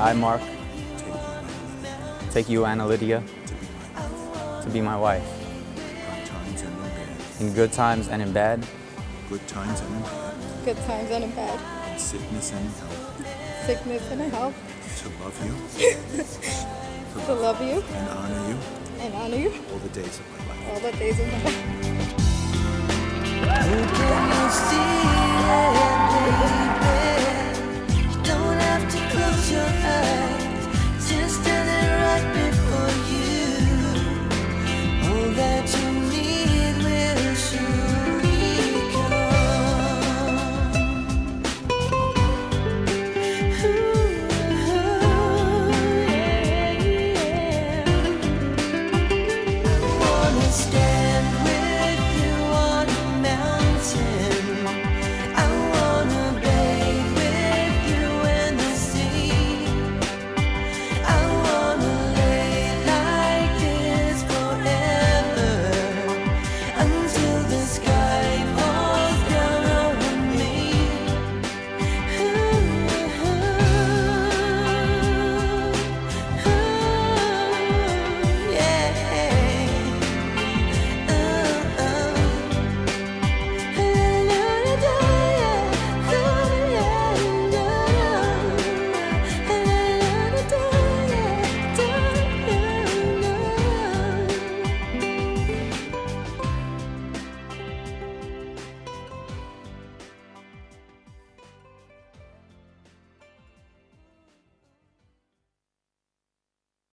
I, Mark, take you, Anna Lydia, to be my wife. In good times and in bad. Good times and in bad. Good times and in bad. In sickness and in health. Sickness and in health. To love you. To love you. And honor you. And honor you. All the days of my life. All the days of my life. Can you see